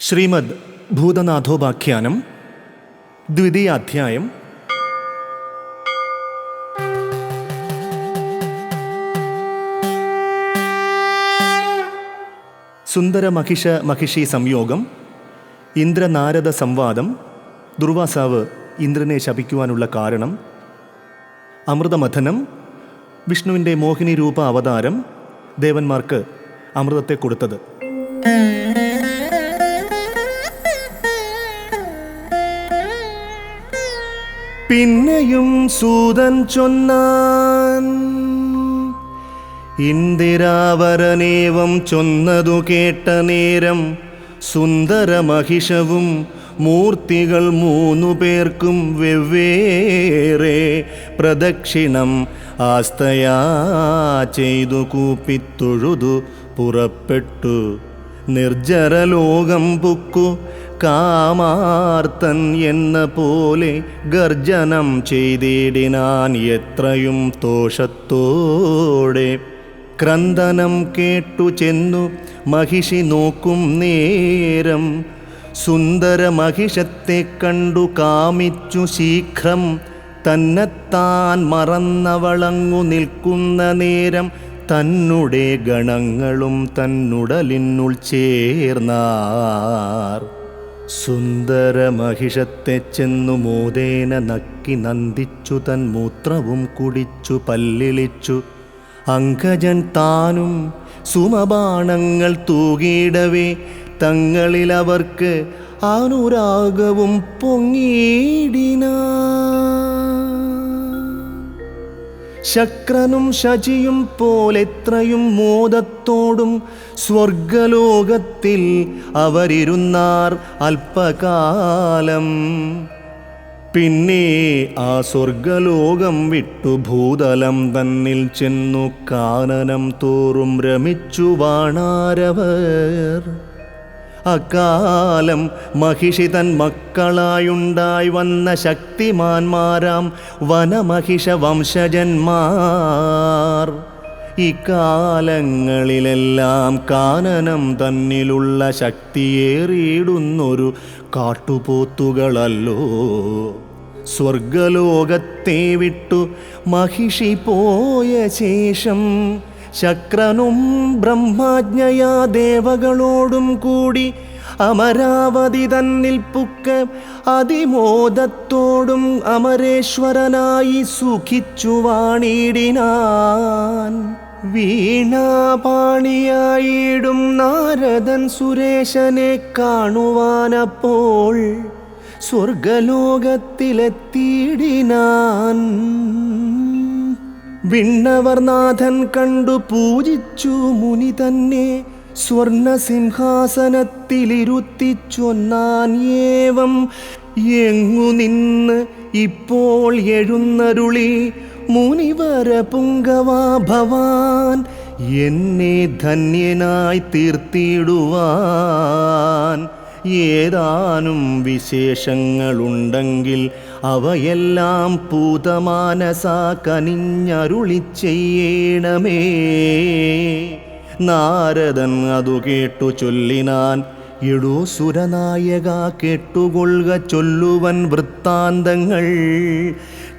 ശ്രീമദ് ഭൂതനാഥോപാഖ്യാനം ദ്വിതീയാധ്യായം. സുന്ദര മഹിഷ മഹിഷി സംയോഗം, ഇന്ദ്രനാരദ സംവാദം, ദുർവാസാവ് ഇന്ദ്രനെ ശപിക്കുവാനുള്ള കാരണം, അമൃതമഥനം, വിഷ്ണുവിൻ്റെ മോഹിനി രൂപ അവതാരം, ദേവന്മാർക്ക് അമൃതത്തെ കൊടുത്തത്. പിന്നെയും സൂതൻ ചൊന്നാൻ, ഇന്ദിരാവരനേവം ചൊന്നതു കേട്ട നേരം സുന്ദരമഹിഷവും മൂർത്തികൾ 3 പേർക്കും വെവ്വേറെ പ്രദക്ഷിണം ആസ്തയാ ചെയ്തു കൂപ്പിത്തൊഴുതു പുറപ്പെട്ടു. നിർജ്ജരലോകം പുക്കു കാമാർത്തൻ എന്ന പോലെ ഗർജനം ചെയ്തിടിനാൻ എത്രയും തോഷത്തോടെ. ക്രന്ദനം കേട്ടു ചെന്നു മഹിഷി നോക്കും നേരം സുന്ദര മഹിഷത്തെ കണ്ടു കാമിച്ചു ശീഘ്രം. തന്നെത്താൻ മറന്നവളങ്ങു നിൽക്കുന്ന നേരം തന്നുടെ ഗണങ്ങളും തന്നുടലിനുൾ ചേർന്നാർ. സുന്ദര മഹിഷത്തെ ചെന്നു മോദേന നക്കി നന്ദിച്ചു, തൻ മൂത്രവും കുടിച്ചു പല്ലിളിച്ചു. അങ്കജൻ താനും സുമബാണങ്ങൾ തൂകിയിടവേ തങ്ങളിൽ അവർക്ക് അനുരാഗവും പൊങ്ങിയിടിനാ. ശക്രനും ശചിയും പോലെത്രയും മോദത്തോടും സ്വർഗലോകത്തിൽ അവരിരുന്നാർ അല്പകാലം. പിന്നെ ആ സ്വർഗലോകം വിട്ടു ഭൂതലം തന്നിൽ ചെന്നു കാനനം തോറും രമിച്ചു വാണാരവർ. അക്കാലം മഹിഷി തൻ മക്കളായുണ്ടായി വന്ന ശക്തിമാന്മാരാം വനമഹിഷ വംശജന്മാർ. ഇക്കാലങ്ങളിലെല്ലാം കാനനം തന്നിലുള്ള ശക്തിയേറിയിടുന്നൊരു കാട്ടുപോത്തുകളല്ലോ. സ്വർഗലോകത്തെ വിട്ടു മഹിഷി പോയ ശേഷം ശക്രനും ബ്രഹ്മാജ്ഞയാ ദേവകളോടും കൂടി അമരാവതി തന്നിൽ പുക്ക അതിമോദത്തോടും അമരേശ്വരനായി സുഖിച്ചു വാണിടിനാൻ. വീണാപാണിയായിടും നാരദൻ സുരേശനെ കാണുവാനപ്പോൾ സ്വർഗലോകത്തിലെത്തിയിടിനാൻ. വിണ്ണവർനാഥൻ കണ്ടു പൂജിച്ചു മുനി തന്നെ സ്വർണസിംഹാസനത്തിലിരുത്തിച്ചൊന്നാൻ ഏവം. എങ്ങു നിന്ന് ഇപ്പോൾ എഴുന്നരുളി മുനിവര പുങ്കവാ ഭവാൻ, എന്നെ ധന്യനായി തീർത്തിടുവാൻ. ഏതാനും വിശേഷങ്ങളുണ്ടെങ്കിൽ അവയെല്ലാം പൂതമാനസ കനിഞ്ഞരുളി ചെയ്യണമേ. നാരദൻ അതു കേട്ടു ചൊല്ലിനാൻ, എടോ സുരനായക കേട്ടുകൊള്ളുക ചൊല്ലുവൻ വൃത്താന്തങ്ങൾ.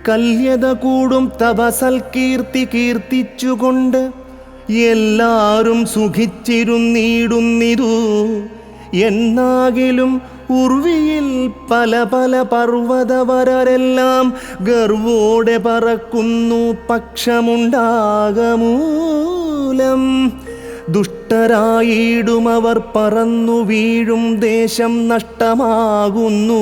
കല്യത കൂടും തപസൽകീർത്തി കീർത്തിച്ചുകൊണ്ട് എല്ലാരും സുഖിച്ചിരുന്നിടുന്നിതു. എന്നാകിലും ഉർവിയിൽ പല പല പർവ്വതവരെല്ലാം ഗർവോടെ പറക്കുന്നു പക്ഷമുണ്ടാകമൂലം. ദുഷ്ടരായിടും അവർ പറന്നു വീഴും ദേശം നഷ്ടമാകുന്നു.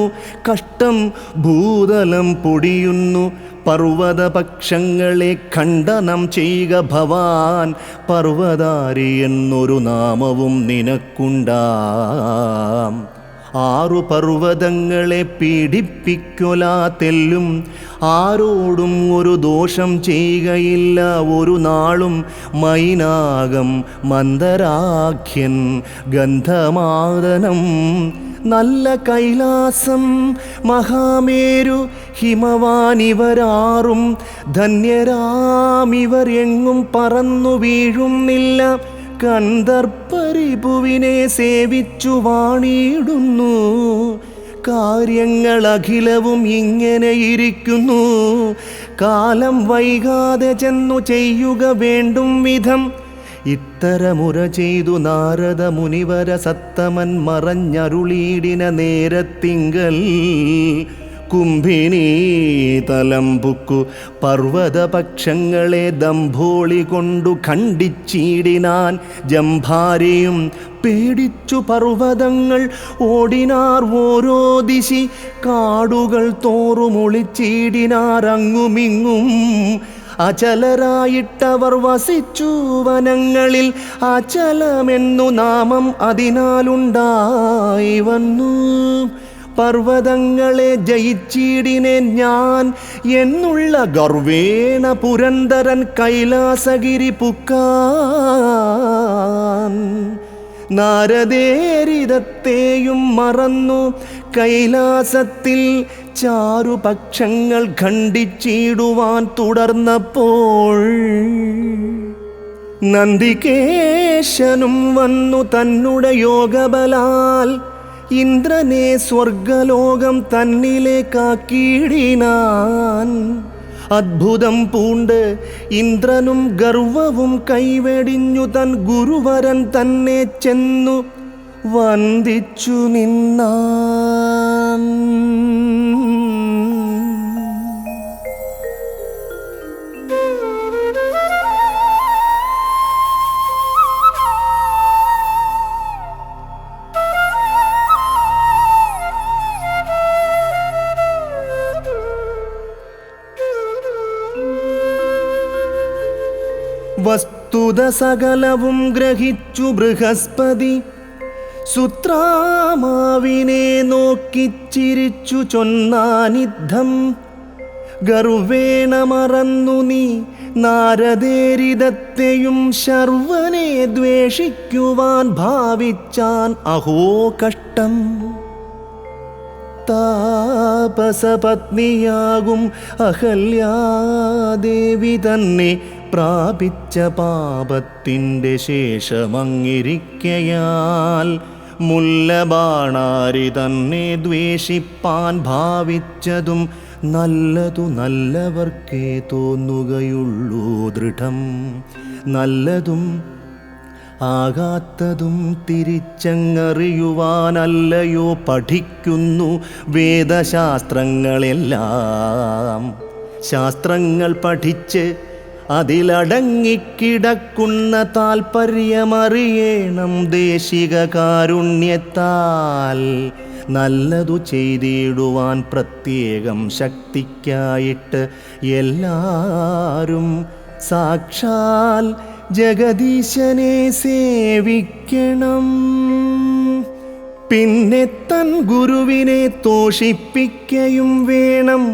കഷ്ടം ഭൂതലം പൊടിയുന്നു. പർവ്വതപക്ഷങ്ങളെ ഖണ്ഡനം ചെയ്യുക ഭവാൻ. പർവ്വതാരി എന്നൊരു നാമവും നിനക്കുണ്ടാം. 6 പർവ്വതങ്ങളെ പീഡിപ്പിക്കൊലാ തെല്ലും. ആരോടും ഒരു ദോഷം ചെയ്യുകയില്ല ഒരു നാളും. മൈനാകം, മന്ദരാഖ്യൻ, ഗന്ധമാദനം, നല്ല കൈലാസം, മഹാമേരു, ഹിമവാനിവരാറും ധന്യരാമിവർ എങ്ങും പറന്നു വീഴുന്നില്ല. കന്ദർപ്പരിപുവിനെ സേവിച്ചു വാണിടുന്നു. കാര്യങ്ങളഖിലവും ഇങ്ങനെ ഇരിക്കുന്നു. കാലം വൈകാതെ ചെന്നു ചെയ്യുക വേണ്ടും വിധം. ഇത്തരമുറ ചെയ്തു നാരദ മുനിവര സത്തമൻ മറഞ്ഞരുളീടിന നേരത്തിങ്കൽ കുംഭിനീ തലംപുക്കു പർവ്വതപക്ഷങ്ങളെ ദംഭോളി കൊണ്ടു ഖണ്ഡിച്ചിടിനാൻ. ജംഭാരിയും പേടിച്ചു പർവ്വതങ്ങൾ ഓടിനാർ ഓരോ ദിശി. കാടുകൾ തോറുമൊളിച്ചിടിനാർ അങ്ങുമിങ്ങും. അചലരായിട്ടവർ വസിച്ചു വനങ്ങളിൽ. അചലമെന്നു നാമം അതിനാലുണ്ടായി വന്നു. പർവ്വതങ്ങളെ ജയിച്ചിടിനെ ഞാൻ എന്നുള്ള ഗർവേണ പുരന്ദരൻ കൈലാസഗിരി പുക്കാൻ. നാരദേരിതത്തെയും മറന്നു കൈലാസത്തിൽ ചാരുപക്ഷങ്ങൾ ഖണ്ഡിച്ചിടുവാൻ തുടർന്നപ്പോൾ നന്ദികേശനും വന്നു തന്നുടെ യോഗബലാൽ ഇന്ദ്രനെ സ്വർഗലോകം തന്നിലേക്കാക്കിയിടിനാൻ. അദ്ഭുതം പൂണ്ട് ഇന്ദ്രനും ഗർവവും കൈവെടിഞ്ഞു തൻ ഗുരുവരൻ തന്നെ ചെന്നു വന്ദിച്ചു നിന്നാൻ. വസ്തുത സകലവും ഗ്രഹിച്ചു ബൃഹസ്പതി സുത്രാമാവിനെ നോക്കിച്ചിരിച്ചു ചൊന്നാനിദ്ധം. ഗർവേണ മറന്നു നീ നാരദേരിതത്തെയും ശർവനെ ദ്വേഷിക്കുവാൻ ഭാവിച്ചാൻ. അഹോ കഷ്ടം! താപസപത്നിയാകും അഹല്യാദേവി തന്നെ പ്രാപിച്ച പാപത്തിൻ്റെ ശേഷമങ്ങിരിക്കയാൽ മുല്ലബാണാരി തന്നെ ദ്വേഷിപ്പാൻ ഭാവിച്ചതും നല്ലതു നല്ലവർക്കേ തോന്നുകയുള്ളൂ ദൃഢം. നല്ലതും ആകാത്തതും തിരിച്ചങ്ങറിയുവാനല്ലയോ പഠിക്കുന്നു വേദശാസ്ത്രങ്ങളെല്ലാം. ശാസ്ത്രങ്ങൾ പഠിച്ച് അതിലടങ്ങിക്കിടക്കുന്ന താൽപര്യമറിയണം ദേശിക കാരുണ്യത്താൽ. നല്ലതു ചെയ്തിടുവാൻ പ്രത്യേകം ശക്തിക്കായിട്ട് എല്ലാരും സാക്ഷാൽ ജഗദീശനെ സേവിക്കണം. പിന്നെ തൻ ഗുരുവിനെ തോഷിപ്പിക്കയും വേണം.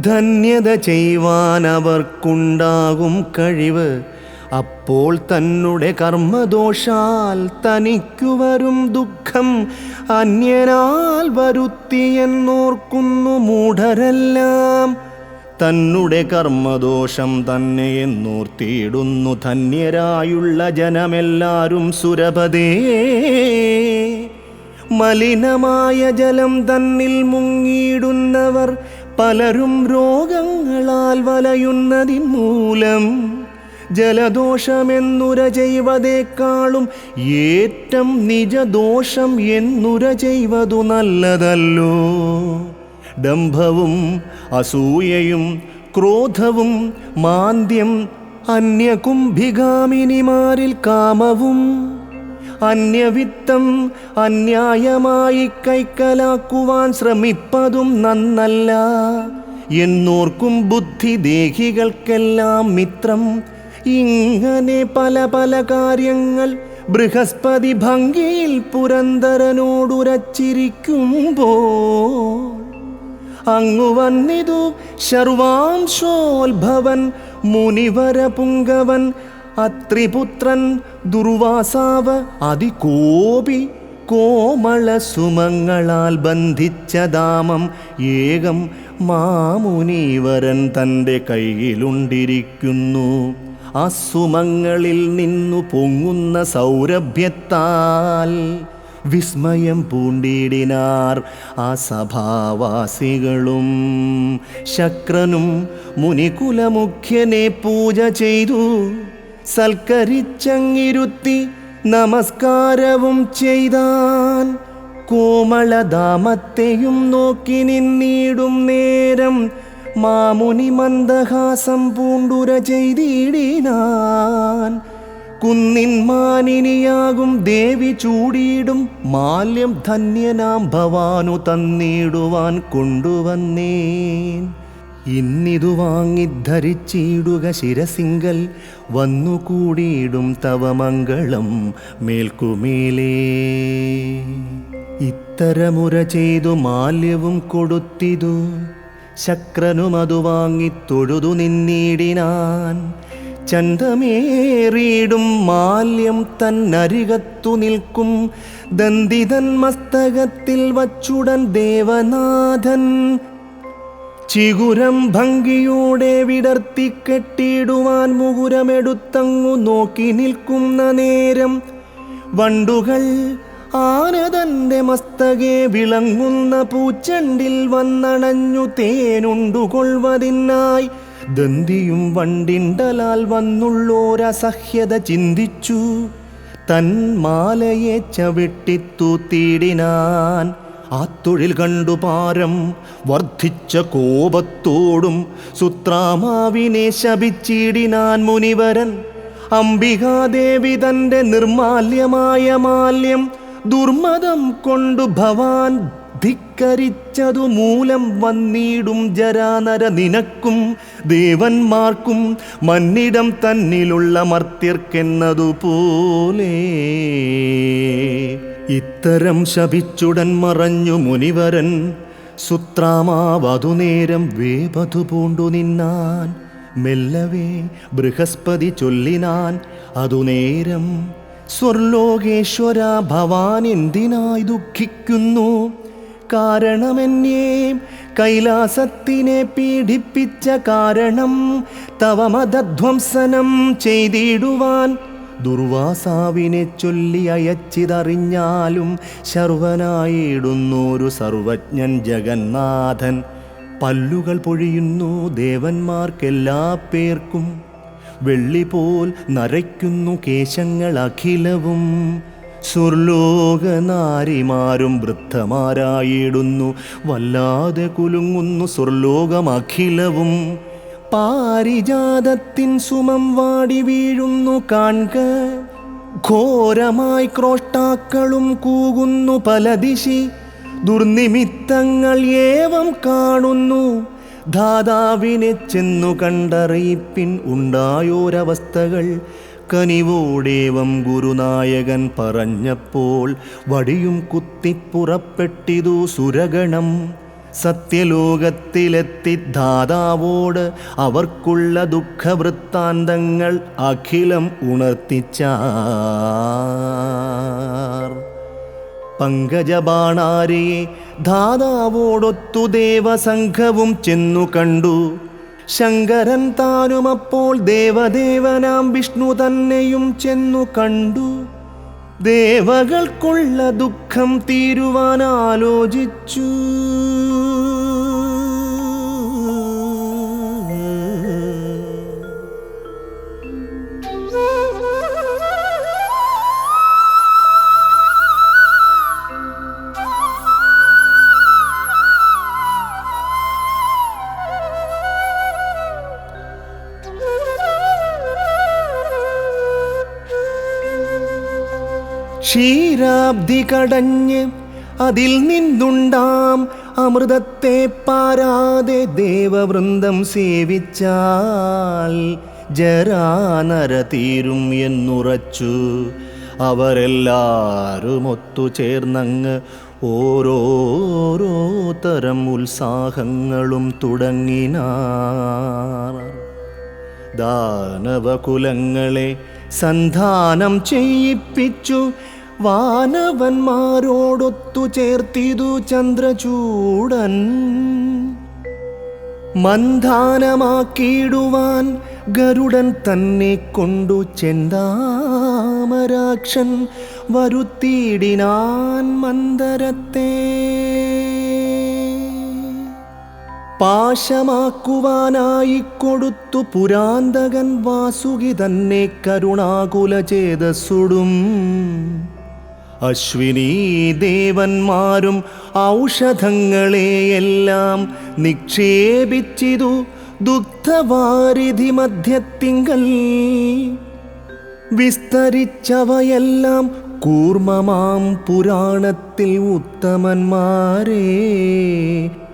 ധന്യത ചെയ്യുവാൻ അവർക്കുണ്ടാകും കഴിവ്. അപ്പോൾ തന്നെ കർമ്മദോഷാൽ തനിക്കു വരും ദുഃഖം അന്യനാൽ വരുത്തിയെന്നോർക്കുന്നു മൂഢരെല്ലാം. തന്നെ കർമ്മദോഷം തന്നെ എന്നോർത്തിയിടുന്നു ധന്യരായുള്ള ജനമെല്ലാരും സുരപദേ. മലിനമായ ജലം തന്നിൽ മുങ്ങിയിടുന്നവർ പലരും രോഗങ്ങളാൽ വലയുന്നതിൻ മൂലം ജലദോഷമെന്നുര ചെയ്വതേക്കാളും ഏറ്റം നിജദോഷം എന്നുര ചെയ്വതു നല്ലതല്ലോ. ഡംഭവും അസൂയയും ക്രോധവും മാന്ദ്യം അന്യകുംഭികാമിനിമാരിൽ കാമവും അന്യവിത്തം അന്യായമായി കൈക്കലാക്കുവാൻ ശ്രമിപ്പതും നന്നല്ല എന്നോർക്കും ബുദ്ധിദേഹികൾക്കെല്ലാം മിത്രം. ഇങ്ങനെ പല പല കാര്യങ്ങൾ ബൃഹസ്പതി ഭംഗിയിൽ പുരന്ദരനോടുരച്ചിരിക്കുമ്പോൾ അങ്ങു വന്നിതു ശർവാംശോത്ഭവൻ മുനിവരപുങ്കവൻ അത്രിപുത്രൻ ദുർവാസാവ്. അതികോപി കോമള സുമങ്ങളാൽ ബന്ധിച്ച ദാമം ഏകം മാമുനീവരൻ തൻ്റെ കയ്യിലുണ്ടിരിക്കുന്നു. ആ സുമങ്ങളിൽ നിന്നു പൊങ്ങുന്ന സൗരഭ്യത്താൽ വിസ്മയം പൂണ്ടിടിനാർ ആ സഭാവാസികളും. ശക്രനും മുനികുലമുഖ്യനെ പൂജ ചെയ്തു സൽക്കരിച്ചങ്ങിരുത്തി നമസ്കാരവും ചെയ്താൻ. കോമളദാമത്തെയും നോക്കി നിന്നിടും നേരം മാമുനി മന്ദഹാസം പൂണ്ടുര ചെയ്തിടിനാൻ. കുന്നിൻ മാനിനിയാകും ദേവി ചൂടിയിടും മാല്യം ധന്യനാം ഭവാനു തന്നിടുവാൻ കൊണ്ടുവന്നേൻ. ഇന്നിതു വാങ്ങിദ്ധരിച്ചിടുക ശിരസിങ്കൽ വന്നുകൂടിയിടും തവ മംഗളം മേൽക്കുമേലേ. ഇത്തരമുര ചെയ്തു മാല്യവും കൊടുത്തിതു ശക്രനും അതു വാങ്ങി തൊഴുതു നിന്നിടിനാൻ. ചന്തമേറിയിടും മാല്യം തന്നരികത്തു നിൽക്കും ദന്തിതൻ മസ്തകത്തിൽ വച്ചുടൻ ദേവനാഥൻ ചിഗുരം ഭംഗിയോടെ വിടർത്തിക്കെട്ടിടുവാൻ മുകുരമെടുത്തങ്ങു നോക്കി നിൽക്കുന്ന നേരം വണ്ടുകൾ ആനതന്റെ മസ്തകെ വിളങ്ങുന്ന പൂച്ചണ്ടിൽ വന്നണഞ്ഞു തേനുണ്ടുകൊള്ളുവതിനായി. ദന്തിയും വണ്ടിണ്ടലാൽ വന്നുള്ളോരസഹ്യത ചിന്തിച്ചു തൻ മാലയെ ചവിട്ടിത്തൂത്തിടിനാൻ. ആ തൊഴിൽ കണ്ടു പാരം വർദ്ധിച്ച കോപത്തോടും സുത്രാമാവിനെ ശപിച്ചിടിനാൻ മുനിവരൻ. അംബികാദേവി തൻ്റെ നിർമാല്യമായ മാല്യം ദുർമതം കൊണ്ടു ഭവാൻ ധിക്കരിച്ചതു മൂലം വന്നിടും ജരാനര നിനക്കും ദേവന്മാർക്കും മന്നിടം തന്നിലുള്ള മർത്യർക്കെന്നതുപോലെ. ഇത്തരം ശപിച്ചുടൻ മറഞ്ഞു മുനിവരൻ. സുത്രാമാവതു നേരം വേപതു പൂണ്ടു നിന്നാൻ. മെല്ലവേ ബൃഹസ്പതി ചൊല്ലിനാൻ അതു നേരം, സ്വർലോകേശ്വര ഭവാൻ എന്തിനായി ദുഃഖിക്കുന്നു? കാരണമെന്നേ കൈലാസത്തിനെ പീഡിപ്പിച്ച കാരണം തവ മതധ്വംസനം ചെയ്തിടുവാൻ ദുർവാസാവിനെ ചൊല്ലി അയച്ചിതറിഞ്ഞാലും ശർവനായിടുന്നൊരു സർവജ്ഞൻ ജഗന്നാഥൻ. പല്ലുകൾ പൊഴിയുന്നു ദേവന്മാർക്കെല്ലാ പേർക്കും, വെള്ളിപോൽ നരയ്ക്കുന്നു കേശങ്ങൾ അഖിലവും. സ്വർലോകനാരിമാരും വൃദ്ധമാരായിടുന്നു, വല്ലാതെ കുലുങ്ങുന്നു സ്വർലോകമഖിലവും. പാരിജാതത്തിൻ സുമം വാടി വീഴുന്നു കാൺക, ഘോരമായി ക്രോഷ്ടാക്കളും കൂകുന്നു പല ദിശി. ദുർനിമിത്തങ്ങൾ ഏവം കാണുന്നു, ധാതാവിനെ ചെന്നു കണ്ടറിയിപ്പിൻ ഉണ്ടായോരവസ്ഥകൾ. കനിവോടേവം ഗുരുനായകൻ പറഞ്ഞപ്പോൾ വടിയും കുത്തിപ്പുറപ്പെട്ടിതു സുരഗണം. സത്യലോകത്തിലെത്തി ധാതാവോട് അവർക്കുള്ള ദുഃഖവൃത്താന്തങ്ങൾ അഖിലം ഉണർത്തിച്ചാർ. പങ്കജബാണാരിയെ ധാതാവോടൊത്തു ദേവസംഘവും ചെന്നു കണ്ടു. ശങ്കരൻ താനുമപ്പോൾ ദേവദേവനാം വിഷ്ണു തന്നെയും ചെന്നു കണ്ടു. ദേവകൾക്കുള്ള ദുഃഖം തീരുവാൻ ആലോചിച്ചു. ക്ഷീരാബ്ധി കടഞ്ഞ് അതിൽ നിന്നുണ്ടാം അമൃതത്തെ പാരാതെ ദേവവൃന്ദം സേവിച്ചാൽ ജരാനര തീരും എന്നുറച്ചു. അവരെല്ലാരും ഒത്തുചേർന്നങ്ങ് ഓരോരോ തരം ഉത്സാഹങ്ങളും തുടങ്ങിനാർ. ദാനവകുലങ്ങളെ സന്ധാനം ചെയ്യിപ്പിച്ചു വാനവന്മാരോടൊത്തു ചേർത്തിതു ചന്ദ്രചൂടൻ. മന്ധാനമാക്കിയിടുവാൻ ഗരുഡൻ തന്നെ കൊണ്ടു ചെന്താമരാക്ഷൻ വരുത്തിയിടിനാൻ മന്ദരത്തെ. പാശമാക്കുവാനായി കൊടുത്തു പുരാന്തകൻ വാസുകി തന്നെ കരുണാകുല ചേതസ്സുടും. അശ്വിനീ ദേവന്മാരും ഔഷധങ്ങളെയെല്ലാം നിക്ഷേപിച്ചിതു ദുഗ്ധവാരിധി മധ്യത്തിങ്കൽ. വിസ്തരിച്ചവയെല്ലാം കൂർമ്മമാം പുരാണത്തിൽ ഉത്തമന്മാരെ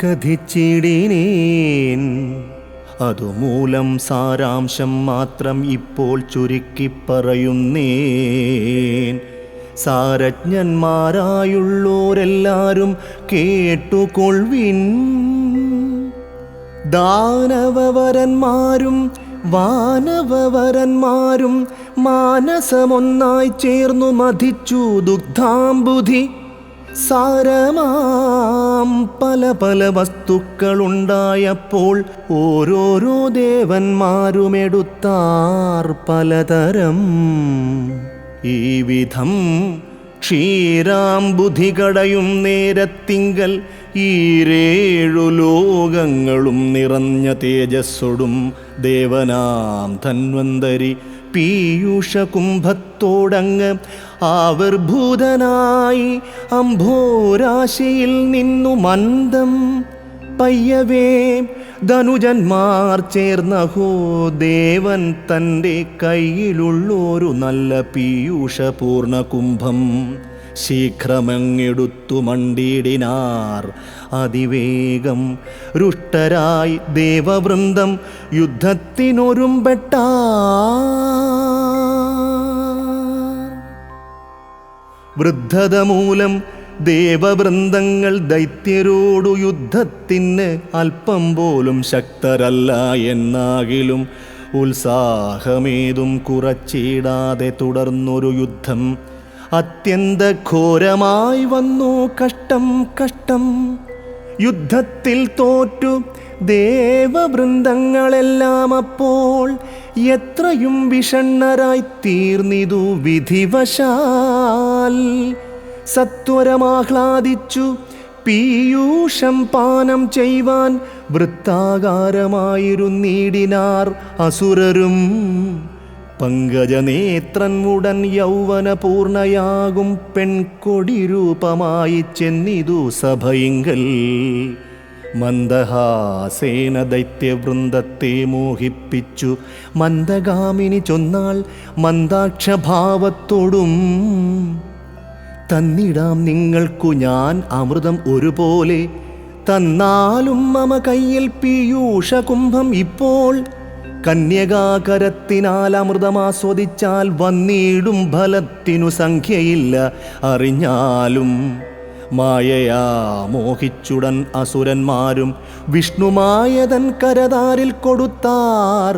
കഥിച്ചിടിനേൻ. അതുമൂലം സാരാംശം മാത്രം ഇപ്പോൾ ചുരുക്കി പറയുന്നേൻ. സാരജ്ഞന്മാരായുള്ളോരെല്ലാരും കേട്ടുകൊള്ളുവിൻ. ദാനവവരന്മാരും വാനവവരന്മാരും മാനസമൊന്നായി ചേർന്നു മഥിച്ചു ദുഗ്ധാംബുധി. സാരമാം പല പല വസ്തുക്കളുണ്ടായപ്പോൾ ഓരോരോ ദേവന്മാരുമെടുത്താർ പലതരം. ഈ വിധം ക്ഷീരാംബുധി കടയും നേരത്തിങ്കൽ ഈരേഴു ലോകങ്ങളും നിറഞ്ഞ തേജസ്സൊടും ദേവനാം ധന്വന്തരി പീയൂഷകുംഭത്തോടങ്ങ് ആവിർഭൂതനായി അംഭോരാശിയിൽ നിന്നു മന്ദം പയ്യവേ ധനുജന്മാർ ചേർന്നഹോ ദേവൻ തൻ്റെ കയ്യിലുള്ളൊരു നല്ല പീയൂഷപൂർണ കുംഭം ശീഘ്രമങ്ങെടുത്തു മണ്ടിയിടിനാർ അതിവേഗം. രുഷ്ടരായി ദേവവൃന്ദം യുദ്ധത്തിനൊരുമ്പെട്ടാർ. വൃദ്ധത മൂലം ദേവവൃന്ദങ്ങൾ ദൈത്യരോടു യുദ്ധത്തിന് അല്പം പോലും ശക്തരല്ല എന്നാകിലും ഉത്സാഹമേതും കുറച്ചിടാതെ തുടർന്നൊരു യുദ്ധം അത്യന്തഘോരമായി വന്നു. കഷ്ടം കഷ്ടം. യുദ്ധത്തിൽ തോറ്റു ദേവവൃന്ദങ്ങളെല്ലാം അപ്പോൾ എത്രയും വിഷണ്ണരായി തീർന്നിതു വിധിവശാൽ. സത്വരമാഹ്ലാദിച്ചു പീയൂഷം പാനം ചെയ്യുവാൻ വൃത്താകാരമായിരുന്നീടിനാർ അസുരരും. പങ്കജനേത്രൻ ഉടൻ യൗവനപൂർണയാകും പെൺകൊടി രൂപമായി ചെന്നിതു സഭയിങ്കൽ. മന്ദഹാസേന ദൈത്യവൃന്ദത്തെ മോഹിപ്പിച്ചു മന്ദഗാമിനി ചൊന്നാൾ മന്ദാക്ഷഭാവത്തോടും. തന്നിടാം നിങ്ങൾക്കു ഞാൻ അമൃതം ഒരുപോലെ, തന്നാലും മമ കയ്യിൽ പീയൂഷകുംഭം ഇപ്പോൾ. കന്യകാകരത്തിനാൽ അമൃതമാസ്വദിച്ചാൽ വന്നിടും ഫലത്തിനു സംഖ്യയില്ല അറിഞ്ഞാലും. മായയാ മോഹിച്ചുടൻ അസുരന്മാരും വിഷ്ണുമായതൻ കരതാരിൽ കൊടുത്താർ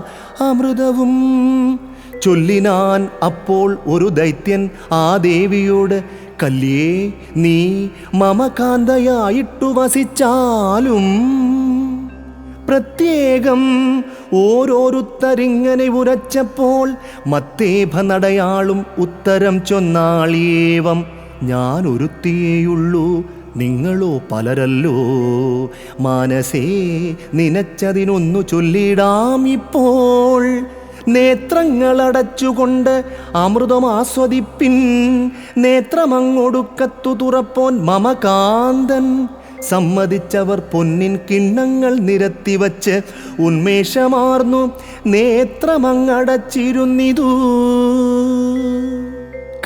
അമൃതവും. ചൊല്ലിനാൻ അപ്പോൾ ഒരു ദൈത്യൻ ആ ദേവിയോട്, കല്യേ നീ മമകാന്തയായിട്ടു വസിച്ചാലും. പ്രത്യേകം ഓരോരുത്തരിങ്ങനെ ഉരച്ചപ്പോൾ മത്തേഭ നടയാളും ഉത്തരം ചൊന്നാളിയേവം, ഞാൻ ഒരുത്തിയേയുള്ളൂ നിങ്ങളോ പലരല്ലോ. മാനസേ നിനച്ചതിനൊന്നു ചൊല്ലിടാം ഇപ്പോൾ. നേത്രങ്ങളടച്ചുകൊണ്ട് അമൃതം ആസ്വദിപ്പിൻ. നേത്രമങ്ങൊടുക്കത്തു തുറപ്പോൻ മമകാന്തൻ. സമ്മതിച്ചവർ പൊന്നിൻ കിണ്ണങ്ങൾ നിരത്തിവച്ച് ഉന്മേഷമാർന്നു നേത്രമങ്ങടച്ചിരുന്നിതു.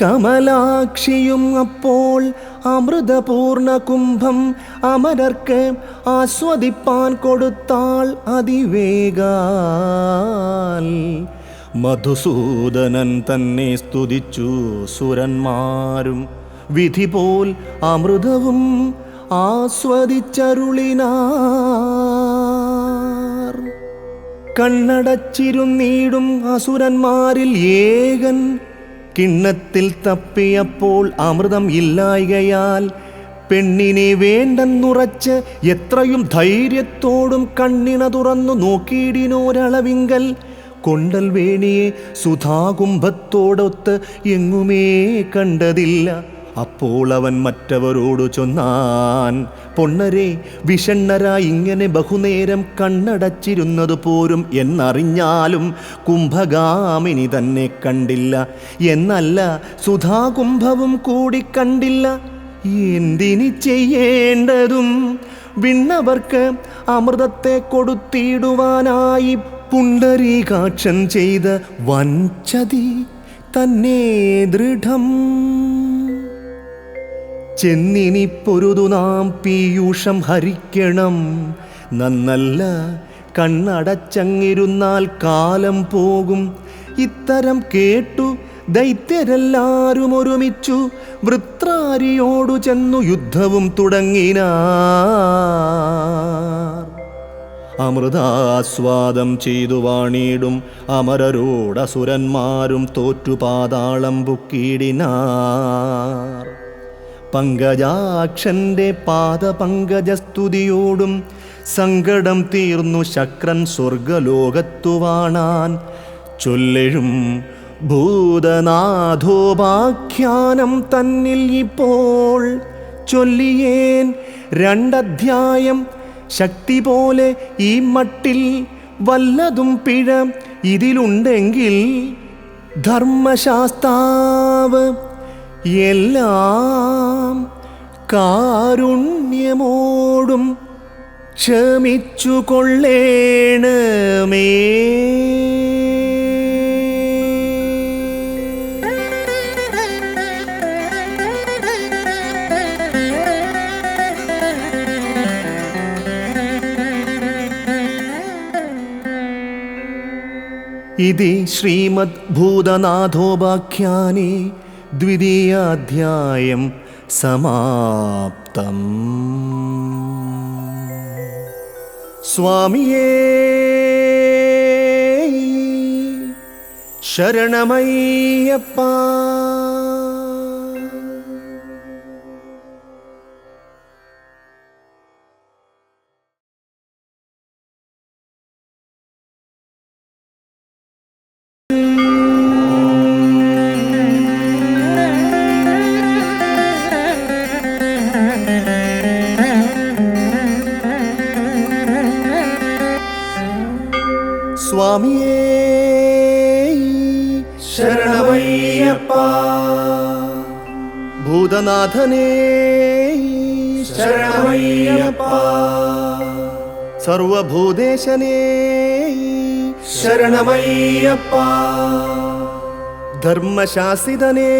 കമലാക്ഷിയും അപ്പോൾ അമൃതപൂർണ കുംഭം അമരർക്ക് ആസ്വദിപ്പാൻ കൊടുത്താൾ അതിവേഗാൽ. മധുസൂദനൻ തന്നെ സ്തുതിച്ചു സുരന്മാരും വിധി പോൽ അമൃതവും ആസ്വദിച്ചരുളിനാർ. കണ്ണടച്ചിരുന്നീടും അസുരന്മാരിൽ ഏകൻ കിണ്ണത്തിൽ തപ്പിയപ്പോൾ അമൃതം ഇല്ലായ്കയാൽ പെണ്ണിനെ വേണ്ടെന്നുറച്ച് എത്രയും ധൈര്യത്തോടും കണ്ണിണ തുറന്നു നോക്കിയിടിനോരളവിങ്കൽ കൊണ്ടൽ വേണിയെ സുധാകുംഭത്തോടൊത്ത് എങ്ങുമേ കണ്ടതില്ല. അപ്പോൾ അവൻ മറ്റവരോടു ചൊന്നാൻ, പൊണ്ണരെ വിഷണ്ണരായി ഇങ്ങനെ ബഹുനേരം കണ്ണടച്ചിരുന്നതു പോരും എന്നറിഞ്ഞാലും കുംഭഗാമിനി തന്നെ കണ്ടില്ല. എന്നല്ല, സുധാകുംഭവും കൂടി കണ്ടില്ല. എന്തിനി ചെയ്യേണ്ടതും വിണ്ണവർക്ക് അമൃതത്തെ കൊടുത്തിടുവാനായി പുണ്ടരീകാക്ഷൻ ചെയ്ത വഞ്ചതി തന്നെ ദൃഢം. ചെന്നിനി പൊരുതു നാം പീയൂഷം ഹരിക്കണം. നന്നല്ല, കണ്ണടച്ചങ്ങിരുന്നാൽ കാലം പോകും. ഇത്തരം കേട്ടു ദൈത്യരെല്ലാരും ഒരുമിച്ചു വൃത്രാരിയോടു ചെന്നു യുദ്ധവും തുടങ്ങിനാർ. അമൃതാസ്വാദം ചെയ്തു വാണിടും അമരരോടസുരന്മാരും തോറ്റുപാതാളം പുക്കിടിനാർ. പങ്കജാക്ഷന്റെ പാദപങ്കജസ്തുതിയോടും സങ്കടം തീർന്നു ശക്രൻ സ്വർഗലോകത്തു വാണാൻ. ചൊല്ലെഴും ഭൂതനാഥോപാഖ്യാനം തന്നിൽ ഇപ്പോൾ ചൊല്ലിയേൻ 2 അധ്യായം. ശക്തി പോലെ ഈ മട്ടിൽ വല്ലതും പിഴ ഇതിലുണ്ടെങ്കിൽ ധർമ്മശാസ്താവ് എല്ലാം കാരുണ്യമോടും ക്ഷമിച്ചു കൊള്ളേണമേ. ഇതി ശ്രീമദ് ഭൂതനാഥോപാഖ്യാനേ 2ാധ്യായം സമാപ്തം. സ്വാമിയേ ശരണമയ്യപ്പ. സ്വാമിയേ ശരണമയ്യപ്പ. ഭൂതനാഥനേ ശരണമയ്യപ്പ. സർവഭൂതേശനേ ശരണമയ്യപ്പ. ധർമ്മശാസിതനേ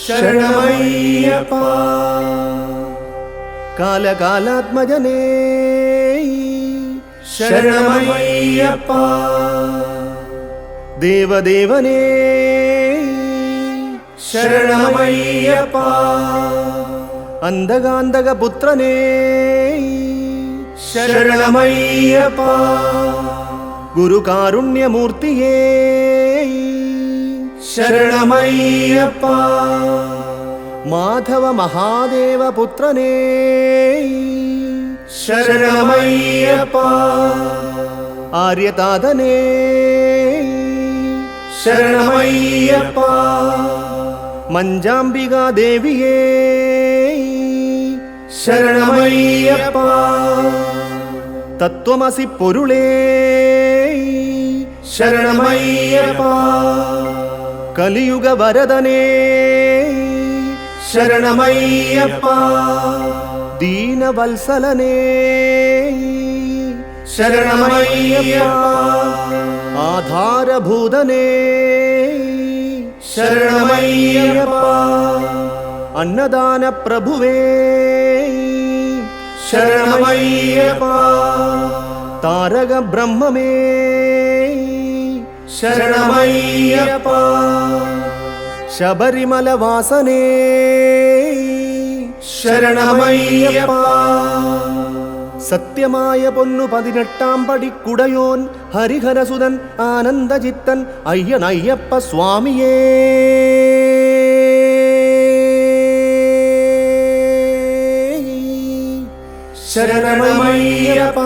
ശരണമയ്യപ്പ. കാലകാലാത്മജനേ ശരണമയ്യപ്പ. ദേവദേവനേ ശരണമയ്യപ്പ. അന്ധകാന്തകപുത്രനേ ശരണമയ്യപ്പ. ഗുരുകാരുണ്യമൂർത്തിയേ ശരണമയ്യപ്പ. മാധവ മഹാദേവപുത്രനേ ശരണമയ്യപ്പ. ആര്യതാതനേ ശരണമയ്യപ്പ. മഞ്ചാംബികാദേവിയേ ശരണമയ്യപ്പ. തത്വമസി പൊരുളേ ശരണമയ്യപ്പ. കലിയുഗ വരദനേ ശരണമയ്യപ്പ. ദീനവത്സലനേ ശരണമയ്യപ്പ. ആധാരഭൂതനേ ശരണമയ്യപ്പ. അന്നദാന പ്രഭുവേ ശരണമയ്യപ്പ. താരക ബ്രഹ്മമേ ശരണമയ്യപ്പ. ശബരിമല വാസനേ ശരണമയ്യപ്പ. സത്യമായ പൊന്നു 18 പടിക്കുടയോൻ ഹരിഹരസുതൻ ആനന്ദചിത്തൻ അയ്യനയ്യപ്പ സ്വാമിയേ. ശരണമയ്യപ്പ